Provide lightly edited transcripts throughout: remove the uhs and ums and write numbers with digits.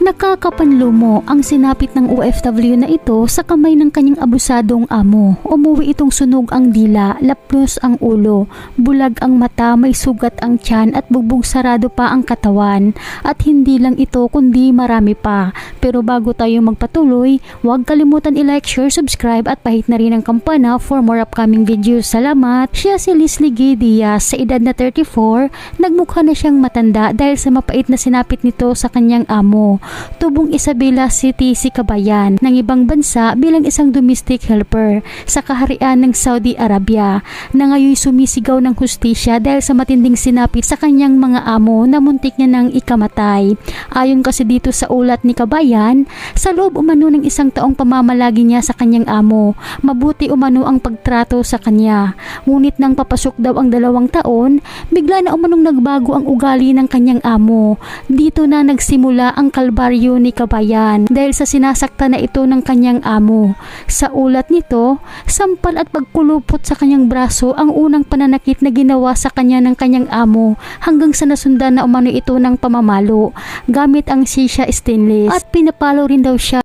Nakakapanlumo ang sinapit ng OFW na ito sa kamay ng kanyang abusadong amo. Umuwi itong sunog ang dila, lapnos ang ulo, bulag ang mata, may sugat ang tiyan at bugbog sarado pa ang katawan. At hindi lang ito kundi marami pa. Pero bago tayo magpatuloy, huwag kalimutan i-like, share, subscribe at pahit na rin ang kampana for more upcoming videos. Salamat! Siya si Leslie G. Diaz, sa edad na 34, nagmukha na siyang matanda dahil sa mapait na sinapit nito sa kanyang amo. Tubong Isabela City si Kabayan ng ibang bansa bilang isang domestic helper sa kaharian ng Saudi Arabia na ngayon sumisigaw ng hustisya dahil sa matinding sinapit sa kanyang mga amo na muntik niya nang ikamatay. Ayon kasi dito sa ulat ni Kabayan, sa loob umano ng isang taong pamamalagi niya sa kanyang amo, mabuti umano ang pagtrato sa kanya. Ngunit nang papasok daw ang 2 taon, bigla na umanong nagbago ang ugali ng kanyang amo. Dito na nagsimula ang kalbaryo ni Kabayan dahil sa sinasakta na ito ng kanyang amo. Sa ulat nito, sampal at pagkulupot sa kanyang braso ang unang pananakit na ginawa sa kanya ng kanyang amo hanggang sa nasundan na umano ito ng pamamalo gamit ang sisya stainless at pinapalo rin daw siya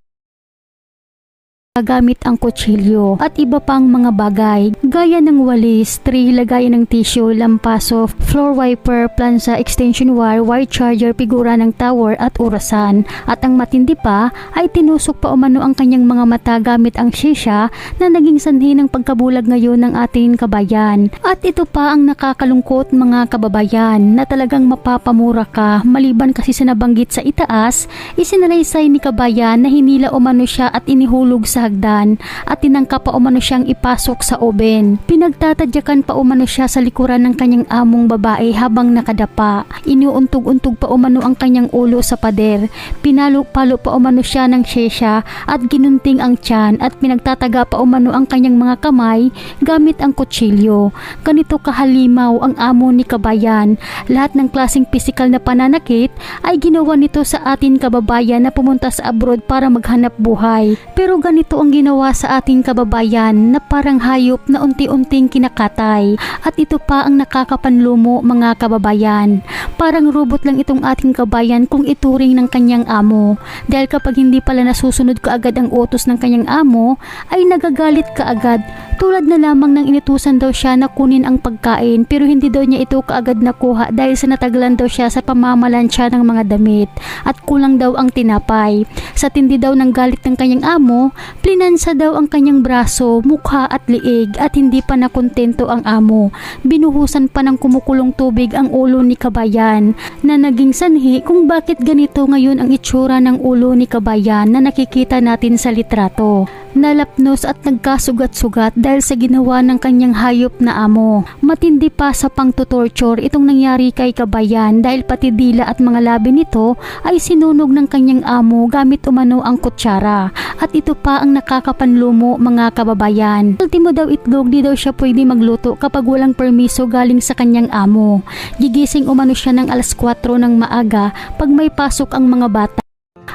gamit ang kutsilyo at iba pang mga bagay gaya ng walis, tray, lagayan ng tissue, lampaso, floor wiper, plansa, extension wire, wire charger, figura ng tower at orasan. At ang matindi pa ay tinusok pa umano ang kanyang mga mata gamit ang shisha na naging sanhi ng pagkabulag ngayon ng ating Kabayan. At ito pa ang nakakalungkot mga kababayan na talagang mapapamura ka maliban kasi sa nabanggit sa itaas, isinalaysay ni Kabayan na hinila umano siya at inihulog sa hagdan at tinangka pa umano siyang ipasok sa oben. Pinagtatadyakan pa umano siya sa likuran ng kanyang among babae habang nakadapa. Inuuntog-untog pa umano ang kanyang ulo sa pader. Pinalo-palo pa umano siya ng shisha at ginunting ang tiyan at pinagtataga pa umano ang kanyang mga kamay gamit ang kutsilyo. Ganito kahalimaw ang amo ni Kabayan. Lahat ng klaseng pisikal na pananakit ay ginawa nito sa ating kababayan na pumunta sa abroad para maghanap buhay. Pero ganito ang ginawa sa ating kababayan na parang hayop na unti-unting kinakatay. At ito pa ang nakakapanlumo mga kababayan. Parang robot lang itong ating kabayan kung ituring ng kanyang amo. Dahil kapag hindi pala nasusunod kaagad ang utos ng kanyang amo, ay nagagalit kaagad. Tulad na lamang ng inutusan daw siya na kunin ang pagkain pero hindi daw niya ito kaagad nakuha dahil sa natagalan daw siya sa pamamalansya ng mga damit at kulang daw ang tinapay. Sa tindi daw ng galit ng kanyang amo, plinansa daw ang kanyang braso, mukha at liig at hindi pa nakontento ang amo. Binuhusan pa ng kumukulong tubig ang ulo ni Kabayan na naging sanhi kung bakit ganito ngayon ang itsura ng ulo ni Kabayan na nakikita natin sa litrato. Nalapnos at nagkasugat-sugat dahil sa ginawa ng kanyang hayop na amo. Matindi pa sa pangtutorture itong nangyari kay Kabayan dahil pati dila at mga labi nito ay sinunog ng kanyang amo gamit umano ang kutsara. At ito pa ang nakakapanlumo mga kababayan. Ultimo daw itlog, di daw siya pwede magluto kapag walang permiso galing sa kanyang amo. Gigising umano siya ng alas 4 ng maaga pag may pasok ang mga bata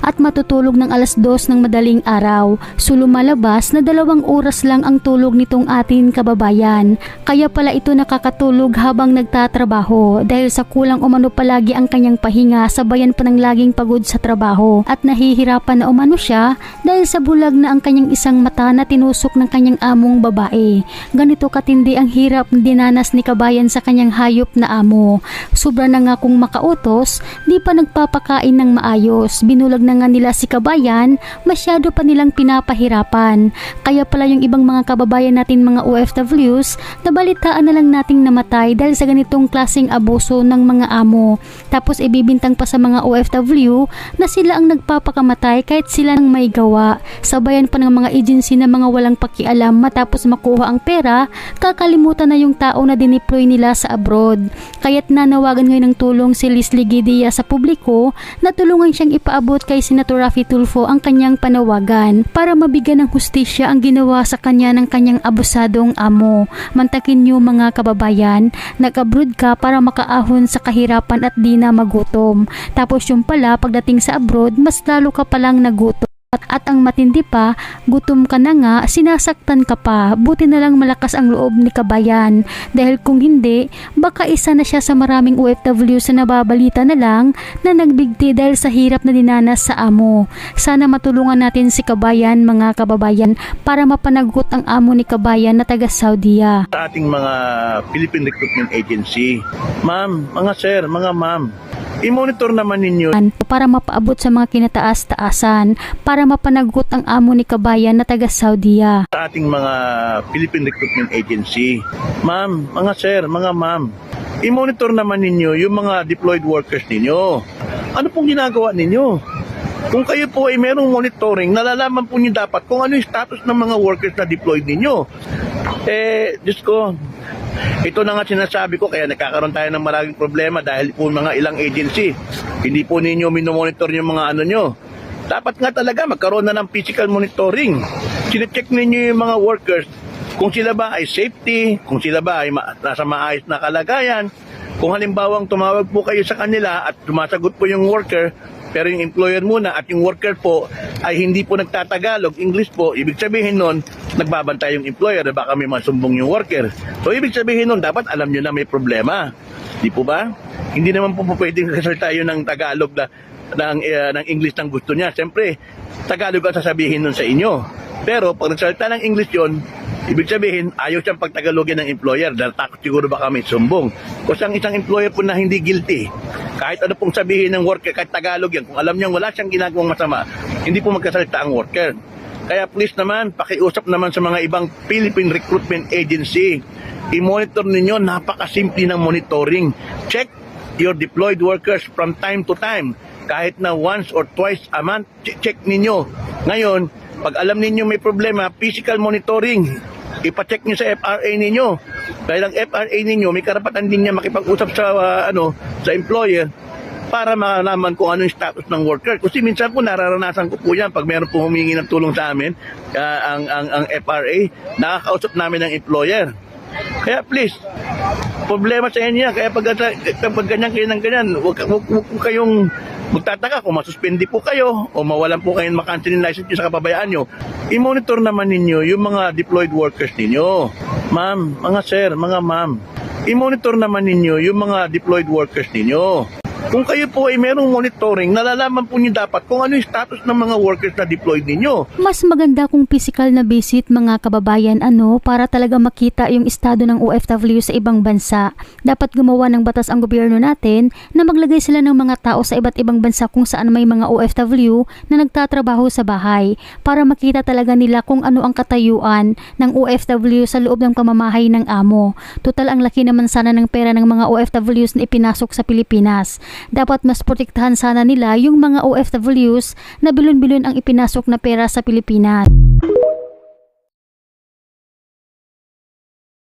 at matutulog ng alas 2 ng madaling araw. So lumalabas na 2 oras lang ang tulog nitong ating kababayan. Kaya pala ito nakakatulog habang nagtatrabaho dahil sa kulang umano palagi ang kanyang pahinga sabayan pa ng laging pagod sa trabaho at nahihirapan na umano siya dahil sa bulag na ang kanyang isang mata na tinusok ng kanyang among babae. Ganito katindi ang hirap na dinanas ni Kabayan sa kanyang hayop na amo. Sobra na nga kung makautos, di pa nagpapakain ng maayos. Binulag na nga nila si Kabayan, masyado pa nilang pinapahirapan. Kaya pala yung ibang mga kababayan natin mga OFWs, nabalitaan na lang nating namatay dahil sa ganitong klaseng abuso ng mga amo. Tapos ibibintang pa sa mga OFW na sila ang nagpapakamatay kahit sila nang may gawa. Sabayan pa ng mga agency na mga walang pakialam matapos makuha ang pera, kakalimutan na yung tao na dineploy nila sa abroad. Kaya't nanawagan ngayon ng tulong si Leslie G. Diaz sa publiko na tulungan siyang ipaabot kay Senator Raffy Tulfo ang kanyang panawagan para mabigyan ng hustisya ang ginawa sa kanya ng kanyang abusadong amo. Mantakin niyo mga kababayan, nag-abroad ka para makaahon sa kahirapan at di na magutom. Tapos yung pala pagdating sa abroad, mas lalo ka palang nagutom. At ang matindi pa, gutom ka na nga, sinasaktan ka pa. Buti na lang malakas ang loob ni Kabayan. Dahil kung hindi, baka isa na siya sa maraming OFW sa nababalita na lang na nagbigti dahil sa hirap na dinanas sa amo. Sana matulungan natin si Kabayan, mga kababayan, para mapanagot ang amo ni Kabayan na taga Saudiya. Sa ating mga Philippine Recruitment Agency, ma'am, mga sir, mga ma'am, i-monitor naman ninyo Para mapaabot sa mga kinataas-taasan, para mapanagot ang amo ni Kabayan na taga Saudiya. sa ating mga Philippine Recruitment Agency. Ma'am, mga sir, mga ma'am, i-monitor naman ninyo yung mga deployed workers ninyo. Ano pong ginagawa ninyo? Kung kayo po ay merong monitoring, nalalaman po niyo dapat kung ano yung status ng mga workers na deployed ninyo. Diyos ko, ito na nga sinasabi ko, kaya nagkakaroon tayo ng maraming problema dahil po mga ilang agency, hindi po ninyo minomonitor yung mga ano nyo. Dapat nga talaga magkaroon na ng physical monitoring. Sine-check ninyo yung mga workers kung sila ba ay safety, kung sila ba ay nasa maayos na kalagayan. Kung halimbawang tumawag po kayo sa kanila at sumasagot po yung worker, pero yung employer muna at yung worker po ay hindi po nagtatagalog, English po, ibig sabihin nun, nagbabantay yung employer na baka may masumbong yung worker. So ibig sabihin nun, dapat alam nyo na may problema. Di po ba? Hindi naman po pwedeng kasalita yun ng Tagalog ng English ng gusto niya. Siyempre, Tagalog ang sasabihin nun sa inyo. Pero pag nagsalita ng English yun, ibig sabihin, ayaw siyang pagtagalogin ng employer dahil takot siguro baka may sumbong. Kasi ang isang employer po na hindi guilty, kahit ano pong sabihin ng worker, kahit Tagalog yan, kung alam niyang wala siyang ginagawang masama, hindi po magkasalita ang worker. Kaya please naman, pakiusap naman sa mga ibang Philippine Recruitment Agency, i-monitor ninyo, napakasimple ng monitoring. Check your deployed workers from time to time. Kahit na once or twice a month, check ninyo. Ngayon, pag alam ninyo may problema, physical monitoring, ipacheck nyo sa FRA ninyo. Dahil ang FRA ninyo, may karapatan din niya makipag-usap sa, sa employer para malaman kung ano yung status ng worker. Kasi minsan po nararanasan ko po yan pag meron po humingi ng tulong sa amin, ang FRA, nakakausap namin ng employer. Kaya please, problema sa inyo. Kaya pag ganyan kayo ng ganyan, huwag kayong magtataka kung masuspindi po kayo o mawalan po kayo makancel yung license nyo sa kapabayaan nyo. I-monitor naman ninyo yung mga deployed workers ninyo. Ma'am, mga sir, mga ma'am, i-monitor naman ninyo yung mga deployed workers ninyo. Kung kayo po ay merong monitoring, nalalaman po niyo dapat kung ano yung status ng mga workers na deployed ninyo. Mas maganda kung physical na visit, mga kababayan, para talaga makita yung estado ng OFW sa ibang bansa. Dapat gumawa ng batas ang gobyerno natin na maglagay sila ng mga tao sa iba't ibang bansa kung saan may mga OFW na nagtatrabaho sa bahay para makita talaga nila kung ano ang katayuan ng OFW sa loob ng pamamahay ng amo. Total, ang laki naman sana ng pera ng mga OFWs na ipinasok sa Pilipinas. Dapat mas protektahan sana nila yung mga OFWs na bilyon-bilyon ang ipinasok na pera sa Pilipinas.